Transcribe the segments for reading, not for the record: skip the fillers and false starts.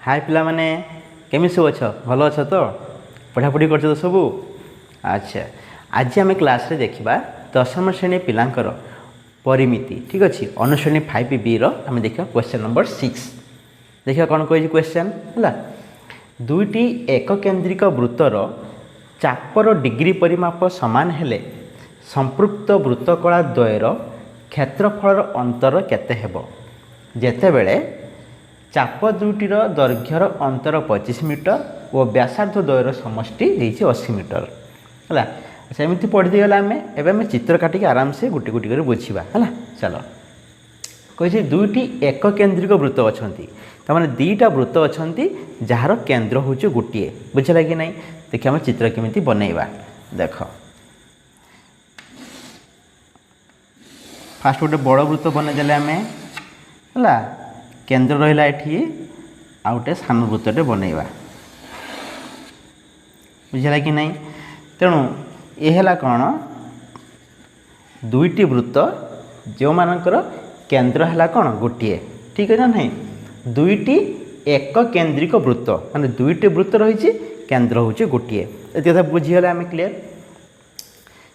हाय पिला माने केमी सब अच्छ भल अच्छ तो पढ़ापढ़ी कर तो सबू अच्छा आज आम क्लास रे देखा दशम श्रेणी पिलांकर परिमिति ठीक अच्छे अनुश्रेणी 5B आम देखा क्वेश्चन नंबर 6 देखा कौन कही क्वेश्चन है दुईटी एक केन्द्रिक वृत्तर चापर डिग्री परिमाप सामान हेले संपृक्त वृत्तकला द्वयर क्षेत्रफल अंतर केते हेबो जेतेबेले चाप दुईटर दैर्घ्यर अंतर 25 मीटर और व्यासार्ध द्वयर समष्टि 80 मीटर है अच्छा एमती पढ़ीगला आम एवं चित्र काटिक आराम से गोटे गोटे कर बुझा है चलो कही दुईटी एक केन्द्रिक वृत्त अच्छा तमाने दीटा वृत्त अच्छा जार केन्द्र हूँ गोटे बुझला कि नहीं देखिए आम चित्र केमी बनइबा देख फास्ट गोटे बड़ वृत्त बनईदे आम है केन्द्र रहा ये आ गए सान वृत्तटे बनइबा बुझला कि नहीं तेणु यह कौन दुईटी वृत्त जो मानकर केन्द्र है कौन गोटे ठीक है ना नहीं दुईटी एक केन्द्रिक वृत्त माने दुईटी वृत्त रही केन्द्र हूँ गोटे ये कथा बुझीगला आम क्लीयर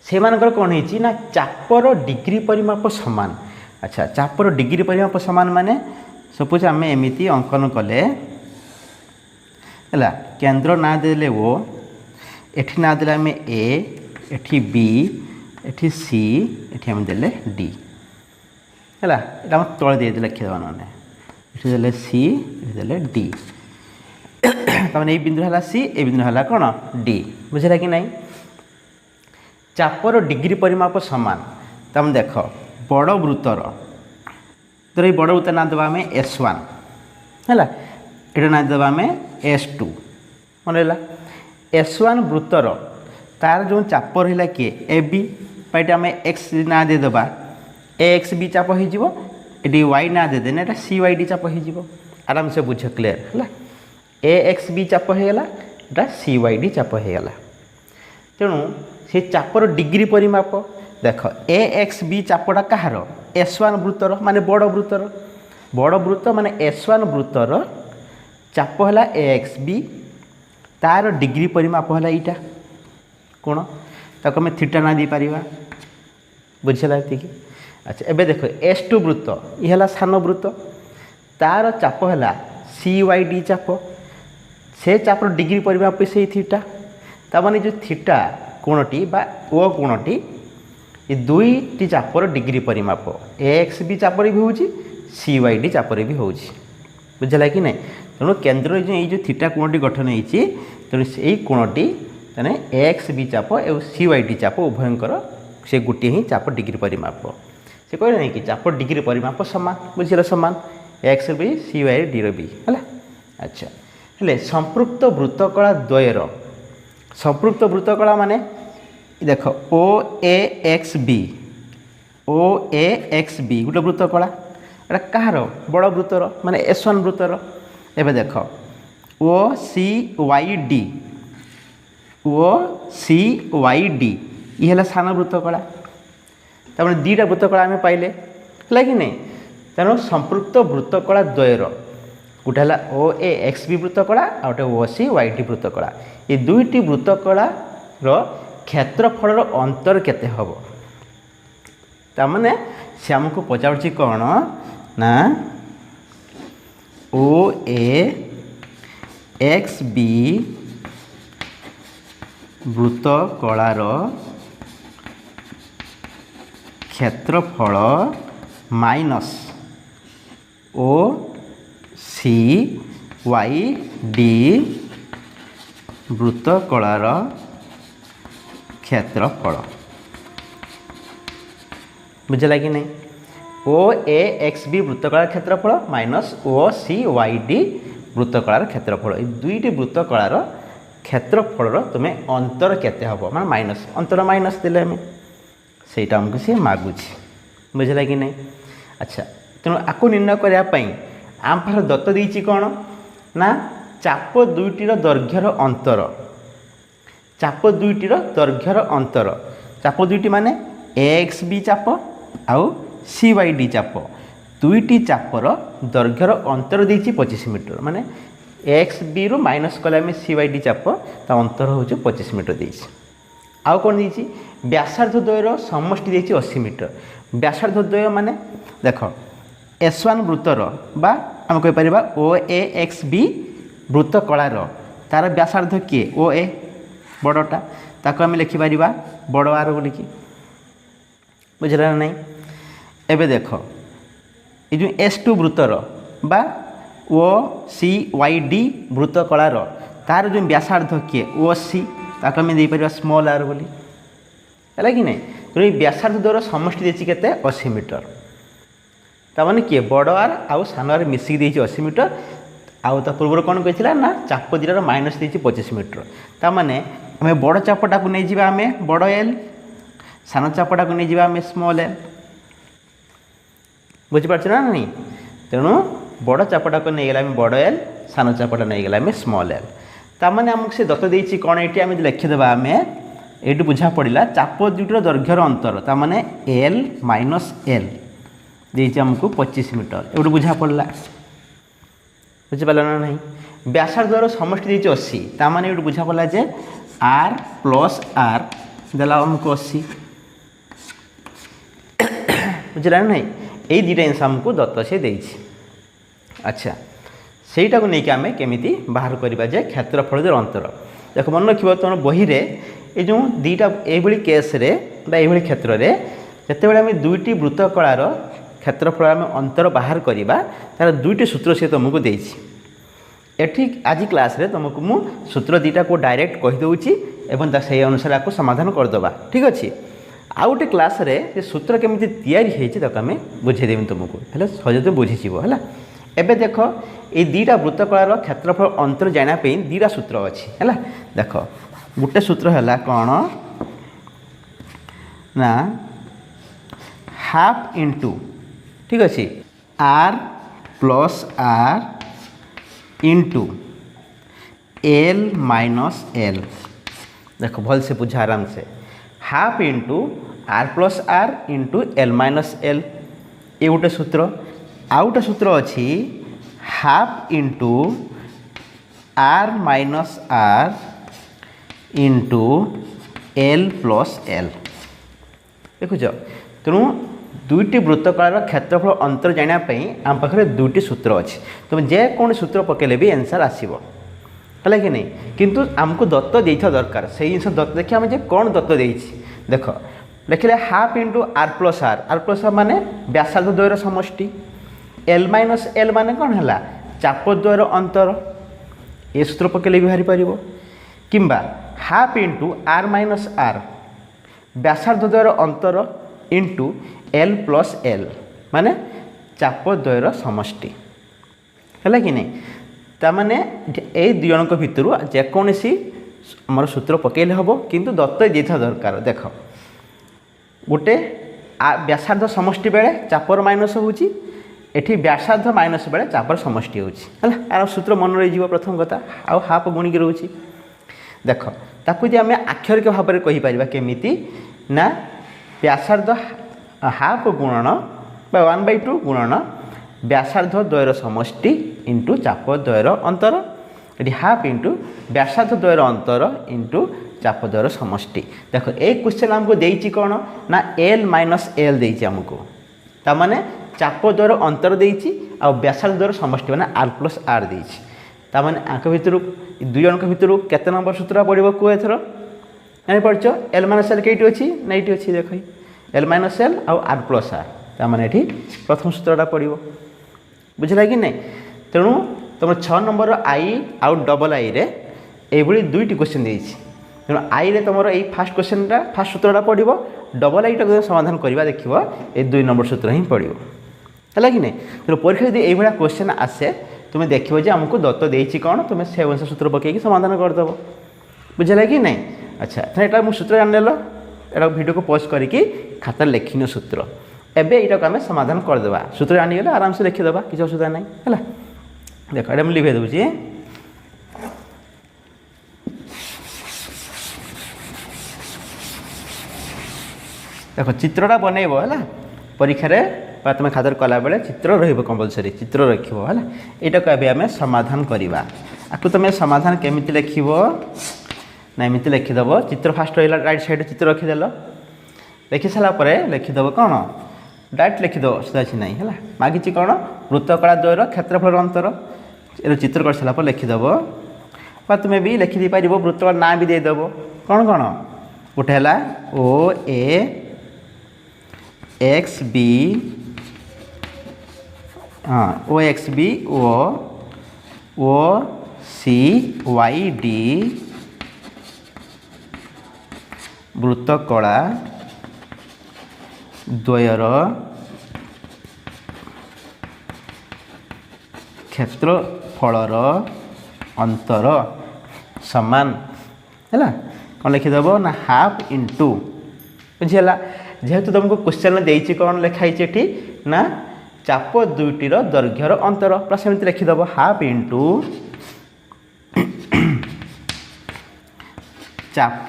से मानकर कौन है ना चापर डिग्री परिमाप सामान अच्छा चापर डिग्री परिमाप सामान माने सपोज आम एमती अंकन कले है केन्द्र ना देले ओ एठी ना देले आम ए एठी बी एठी सी एठी आम देले डी है यहाँ आम तले दे लिखिदेवा मैंने ये देले सी ये देले डी तमाने बिंदु है सी ए बिंदु है कौन डी बुझला कि नहीं चापर डिग्री परिमाप सामान तम देख बड़ वृत्तर तो ये बड़ वृत्त ना देवा आम S1 है ये ना देवा आम S2 मन रहा S1 वृत्तर तार जो चाप रहा किए ए बी ये आम एक्स ना देदेबा एक्स बी चाप हो वाई ना देदेने ये CYD चाप हो आराम से बुझ क्लीयर है AX B चाप होगा ये CYD चाप होगा तेणु से चापर डिग्री परिमाप देख AX B चापटा कहार S1 वृत्तर माने बड़ वृत्त माने S1 वृत्तर चाप है AX B तार डिग्री परिमाप है यहाँ कौन ताको आम थीटा ना दी पारिबा बुझला ये अच्छा एबे देखो S2 वृत्त ये है सान वृत्त तार चाप है CYD चाप से चापर डिग्री परिमाप से थीटा तामाने जो थीटा कोणटी बा ओ कोणटी ये दुईटी चापर डिग्री परिमाप AX B चापर भी होची CYD चापर भी होची बुझला कि नहीं तेणु केन्द्र जो थीटा कोणटी गठन होती तेणु से कोणटी तेने AX B चाप और CYD चाप उभयंकर से गोटे ही चाप डिग्री परिमाप से कह नहीं कि चाप डिग्री परिमाप सामान बुझल सामान AX B CYD भी है अच्छा हेले संपृक्त वृत्तकला द्वयर संपृक्त वृत्तकला माने देख OAXB गोटे वृत्तकला एटा कहार बड़ वृत्तर माने S1 वृत्तर एबे देख OCYD ये है सान वृत्तकला तमें दीटा वृत्तकला आम पाइले है कि नहीं तेणु संपृक्त वृत्तकला द्वयर गोटे है OAXB वृत्तकला आ गए OCYD वृत्तकला ये दुईटी वृत्तकला क्षेत्रफल अंतर केते हबो तामाने से आमको पचारुछि कौन ना OAXB वृत्तकलार क्षेत्रफल माइनस OCYD वृत्तकलार क्षेत्रफल बुझला कि नहीं OAXB वृत्तकलार क्षेत्रफल माइनस OCYD वृत्तकलार क्षेत्रफल ये दुईटी वृत्तकलार क्षेत्रफल तुम्हें अंतर केते हम मैं माइनस अंतर माइनस देले आम से आमको सी मागुची बुझला कि नहीं अच्छा तेणु आपको निर्णय करने आम पाखे दत्त देती कौन ना चाप दुईटर दैर्घ्यर अंतर चाप दुईटर दैर्घ्यर अंतर चाप दुईटी माने AX B चाप आउ CYD चाप दुईटी चापर दैर्घ्यर अंतर देती 25 मीटर माने एक्स बी रु माइनस कले आम सी बाई डी चाप ता अंतर हूँ 25 मीटर देती। आउ कौन देती व्यासार्ध द्वयर समष्टि देती 80 मीटर। व्यासार्ध द्वय माने देख S1 वृत्तर बा आम कहीपर ओ ए एक्स बी वृत्त कलार तार व्यासार्ध किए ओ ए बड़टा ताको आम लिखिपर बड़ आर बोलिकी बुझला ना नहीं। एबे देख ये जो S2 वृत्तर बा ओ सी वाई डी वृत्त कलार तार जो व्यासार्ध किए ओ सी ताको आम देपर स्मॉल आर बोली है कि नहीं। तो ये व्यासार्ध द्वारा समष्टि देती के 80 मीटर ताने किए बड़ आर आउ सान आर मिसिक देती 80 मीटर आउ ता पूर्व कौन कही ना चाप दिटार माइनस देती 25 मीटर ताने आम बड़ चापटा को नहीं जावा आम बड़ एल सान चापटा को नहीं जावा आम स्मॉल एल बुझीपार ना नहीं। तेणु बड़ चापटा को नहीं गला बड़ एल सान चापटा नहीं गला स्मॉल एल ताने आमको से दत्त देती कौन ये आम लिखिदेवा आम ये बुझा पड़ा चाप दुटर दैर्घ्यर अंतर ताने एल माइनस एल देती आमको 25 मीटर ये बुझा पड़ा बुझीपार ना नहीं। व्यासार्ध द्वारा समष्टि देती 80 ताने ये बुझा पड़ा जे आर प्लस आर देला आमको 80 बुझला ना नहीं। यही दुटा जिन आमको दत्त से देती। अच्छा सेटा को लेकिन आम केमी बाहर करवा जे क्षेत्रफल अंतर देख मन रख तुम बही ये जो दीटा ये केस ये क्षेत्र में जिते आम दुईटी वृत्त कलार क्षेत्रफल आम अंतर बाहर करवा तार दुईटी सूत्र से तुमको देती। एठी आज क्लास रे तुमको मु सूत्र दीटा को डायरेक्ट कहीदे एवं से अनुसार आपको समाधान करदे ठीक अच्छे। आउ गोटे क्लास रे ये सूत्र केमी या आम बुझेदेवी तुमको है सहज बुझीज है। एबे देख ये दीटा वृत्त कलार क्षेत्रफल अंतर जानापी दीटा सूत्र अच्छी है। देख गोटे सूत्र है कौन ना हाफ इंटू ठीक अच्छे R plus R into L minus L देख भल से बुझा आराम से half into R plus R into L minus L ये गोटे सूत्र। आउ गोटे सूत्र अच्छी half into R minus R into L plus L देखुच। तेणु दुईटी वृत्त कलार क्षेत्रफल अंतर जानापी आम पाखे दुईटी सूत्र अच्छे तुम जेकोसी सूत्र पकेले भी आंसर आसो है कि नहीं। किंतु आमको दत्त देता दरकार से जिन दत्त देखिए आम कौन दत्त देती देख लिखिले half into R plus R माने व्यासार्ध द्वयर समष्टि एल माइनस एल माने कौन है चाप द्वयर अंतर ये सूत्र पकेले भी बाहरी पार किंबा half into R minus R व्यासार्ध द्वयर अंतर इंटू एल प्लस एल माने चाप द्वयर समष्टि है कि नहीं। ताने ये दुई जन भितर जेकोसी आमर सूत्र पकेले हम किंतु दत्त देता दरकार देख गोटे व्यासार्ध समष्टि बेले चापर माइनस होची एठी व्यासार्ध माइनस बेले चापर समष्टि होची है। यार सूत्र मन रही प्रथम कथा आउ हाफ गुणिक रोची देख ताकू आम आक्षरिक भाव में कहीपर केमिति ना व्यासार्ध हाफ गुणन 1/2 गुणन व्यासार्ध द्वयर समष्टि इंटू चाप द्वयर अंतर ये हाफ इंटू व्यासार्ध द्वयर अंतर इंटू चाप द्वयर समष्टि देख ए क्वेश्चन आमको देती कौन ना एल माइनस एल देती आमको ताने चाप द्वयर अंतर देती आ व्यासार्ध द्वयर समष्टि मैंने आर प्लस आर देती ताने आंक भितर दुई जन भितर केते नंबर सूत्र पड़ो कु एथर जानी पार्छ एल माइनस एल कईटी अच्छी ना ये अच्छी देख L minus L R plus R ताने ये प्रथम सूत्रटा पड़ो बुझला कि नहीं। तेणु तुम 6 नंबर आई आउ डबल आई रे ये दुईटी क्वेश्चन देती तेणु आई रे तुम ये फास्ट क्वेश्चनटा फास्ट सूत्रटा पड़ो डबल आईटा समाधान करवा देख ये 2 नंबर सूत्र ही पड़ो है कि नहीं। तेणु परीक्षा यदि ये क्वेश्चन आसे तुम्हें देखो जे आमको दत्त देती कौन तुम्हें से अनुसार सूत्र पकईकि समाधान करदेव बुझला कि नहीं। अच्छा यहाँ मुझे सूत्र जान एटा वीडियो को पोस्ट करके खाता लिखिन सूत्र एबे यहाँ को आम समाधान करदे सूत्र जानीगले आराम से लिखिदे किसी असुविधा ना है। देख ये मुझे लिखे दूसरी देख चित्रटा बनइब है परीक्षा तुम खाता कला बेले चित्र रही कंपलसरी चित्र रखिए है यहाँ को आम समाधान करवा आपको तुम समाधान केमिति लिखिब ना एमती लिखिदेव चित्र फास्ट रहा राइट साइड चित्र रखीदेल लिखि सारापर लिखिदेव कौन डायरेक्ट लिखिदेव सुधा अच्छी ना है मागिची कौन वृत्तकला द्वयर क्षेत्रफल अंतर ये चित्र कर सारापर लिखिदेव तुम्हें भी लिखिदे पार वृत्तकला ना भी देदेव कौन कौन गोटे है ओ ए एक्स बी हाँ ओ एक्स बी ओ सी वाई डी वृत्तकला द्वयर क्षेत्रफलर अंतर समान है कौन लिखिदेव ना हाफ इंटू बुझीगला जेहेतु तुमको क्वेश्चन देती कौन लिखाई ना चाप दुईटर दैर्घ्यर अंतर प्लस एमती लिखिदेव हाफ इंटू चाप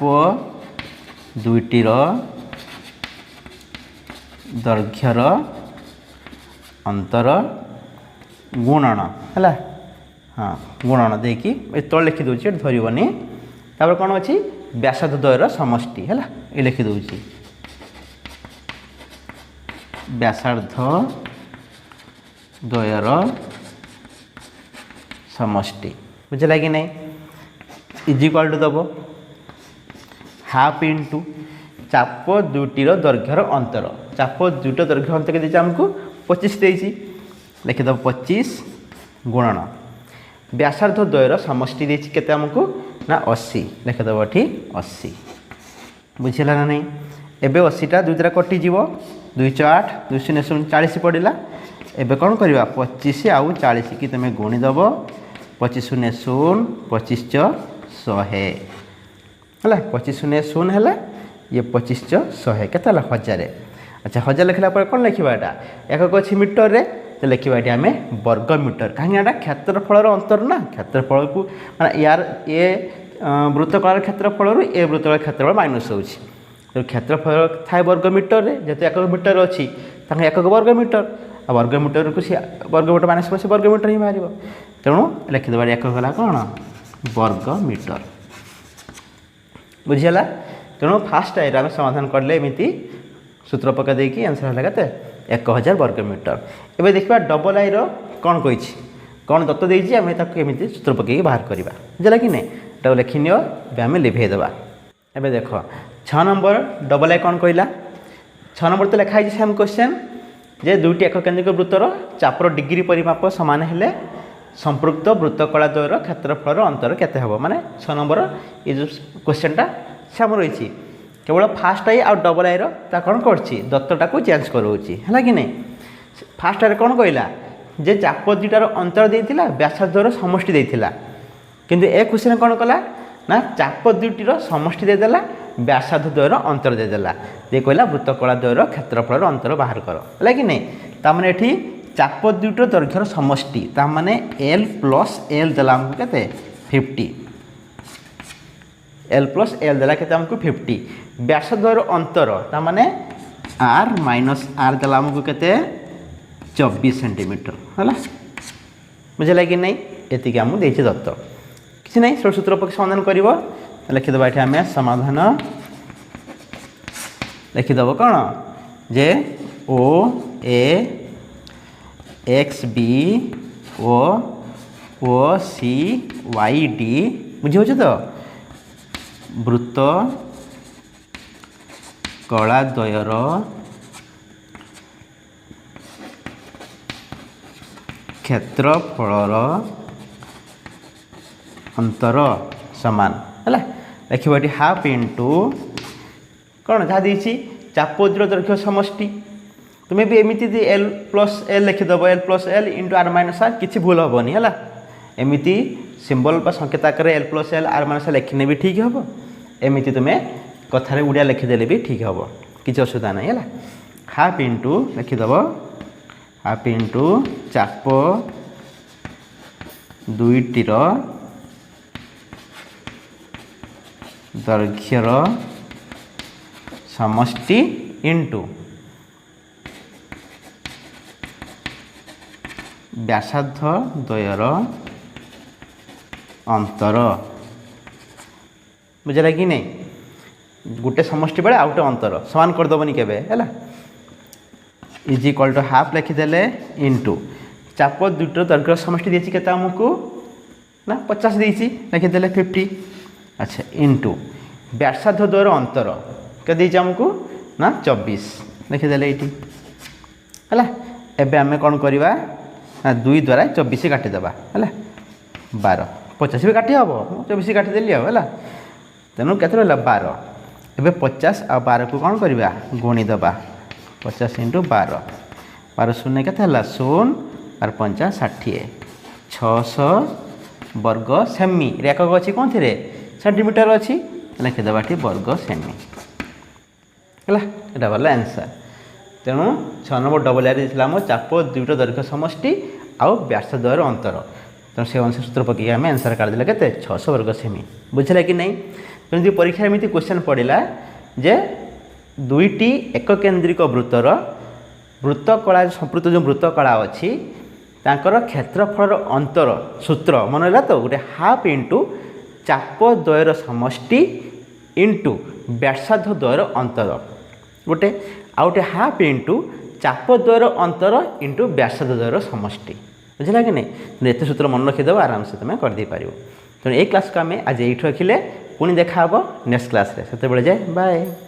दुईटर दैर्घ्यर अंतर गुणन है हाँ गुणन देकी तल लिखिदे धरनी तापर कौन अच्छी व्यासार्ध द्वयर समष्टि है ये लिखिदे व्यासार्ध द्वयर समष्टि बुझला कि नहीं इज इक्वाल टू दब हाफ इंटू चाप दुईटर दैर्घ्यर अंतर चाप दुईट दैर्घ्य अंतर के आमको 25 देती लिखिदेव 25 गुणन व्यासार्ध द्वयर समष्टि देती केते आमको ना 80 लिखिदेव ये 80 बुझला ना नहीं एबे 80टा दुई द्वारा कटिज 208 200 40 पड़ा एबे कौन करवा 25 आउ 40 की तुम गुणीदेव 25 शून्य 0 25 100 है 25 शून्य 0 है ये 25 100 के 1000 अच्छा 1000 लिखला पर कौन लिखा यहाँ एकक अच्छी मीटर रे तो लिखा ये आम वर्ग मीटर कहीं क्षेत्रफल अंतर ना क्षेत्रफल को माने यार ये वृत्तकलार क्षेत्रफल ए वृत्तकलार क्षेत्रफल माइनस होची तो क्षेत्रफल थाए वर्ग मीटर रे जेहेतु एकक मीटर अच्छी एकक वर्ग मीटर आ वर्ग मीटर को सी वर्ग मीटर माइनस से वर्ग मीटर ही बाहर तेणु लिखिदेव एकक गला कौन वर्ग मीटर बुझीगला तेणु फास्ट आईर आम समाधान कले एमती सूत्र पका देकी आंसर है के 1000 वर्ग मीटर एवं देखा डबल आईर कौन कही कौन दत्त देती आम एमती सूत्र पकई बाहर करवा बुझला कि नहीं लिखि नियो आम लिभेदेवा एवं देख 6 नंबर डबल आई कौन कहला 6 नंबर तो लिखाई सेम क्वेश्चन जे दुईटी एक केन्द्रिक वृत्तर चापर डिग्री परिमाप सामान हेले संपृक्त वृत्तकला द्वयर क्षेत्रफल अंतर केते हबो माने 6 नंबर ये जो क्वेश्चनटा सेम रही केवल फास्ट आई आउ डबल आई ता कौन करछि दत्तटा को चेंज करोछि है कि नहीं फास्ट आई कौन कहला जे चाप दुईटार अंतर देइथिला व्यासार्धर समष्टि देइथिला किंतु ए क्वेश्चन कौन कला ना चाप दुईटीर समष्टि देदेला व्यासार्ध द्वयर अंतर देदेला दे कहला वृत्तकला द्वयर क्षेत्रफल अंतर बाहर कर है कि नहीं तामाने एठी चाप दुईटर दैर्घ्यर समष्टि तामाने एल प्लस एल देला हमको केते 50 एल प्लस एल देला केते हमको 50 व्यासार्ध द्वयर अंतर तामाने आर माइनस आर देला हमको केते 24 सेंटीमीटर है बुझे कि नहीं एतिक आमको देछि दत्त किसी नहीं षोड़ सूत्र पक्ष समाधान कर लिखिदेव ये आम समाधान लिखिदेव कौन जे ओ ए एक्स बी ओ सी वाई डी बुझे तो वृत्त कला द्वयर क्षेत्रफलर अंतर समान है लिखा ये हाफ इंटू कौन जहाँ देती चाप दुईटर दैर्घ्य समष्टि तुम्हें भी एमती एल प्लस एल लिखिदेव L plus L into R minus R किसी भूल हेनी है एमती सिंबल संकेत आकार L plus L R minus R लिखने भी ठीक हम एमती तुम्हें कथार उड़िया लिखिदेले भी ठीक हम किसी असुविधा नहीं है हाफ इंटू लिखिदेव हाफ इंटू चाप दुईटीर दैर्घ्यर समष्टि इंटू व्यासार्ध द्वयर अंतर बुझला कि नहीं गोटे समष्टि बेले आउ गोटे अंतर समान करदेवनी केबे है इज इक्वल टू हाफ लिखिदेले इंटू चाप दुईटर दैर्घ्य समष्टि देती के आमको ना 50 देती लिखिदेले 50 अच्छा इंटू व्यासार्ध द्वयर अंतर के देती आमको ना 24 लिखिदेले ये है एबे आम कौन करवा ना 2 द्वारा 24 काटिदेवा है 12 50 भी काटी हम 24 काटिदेली है तेणु के 12 एबे 50 आ 12 को कौन करवा गुणीदबा 50 इंटू 12 12 शून्य के 0 और 5 60 600 वर्ग सेमी एकक अच्छी कौन थे सेंटीमीटर अच्छी लिखिदेवा वर्ग सेमी है यहाँ गला आंसर तेणु 6 नंबर डबल आर आम चाप दुईट दैर्घ्य समष्टि आउ व्यासार्धर अंतर तेणु से अनुसार सूत्र पकई आम आंसर काटिदेले के 600 वर्ग सेमी बुझला कि नहीं तेणु परीक्षा एमती क्वेश्चन पड़ा जे दुईटी एक केन्द्रिक वृत्तर वृत्तकला संपृक्त जो वृत्तकला अच्छी तांकर क्षेत्रफल अंतर सूत्र मन है तो गोटे हाफ इंटू चाप द्वयर समष्टि इंटू व्यासार्ध द्वयर अंतर गोटे आउ गोटे हाफ इंटू चाप द्वयर अंतर इंटू व्यासार्ध द्वयर समष्टि बुझला कि नहीं एत सूत्र मन रखीदेव आराम से तुम करदे पार तेणु ये क्लास को आम आज ये रखिले पुणी देखा नेक्स्ट क्लास से जाए बाय।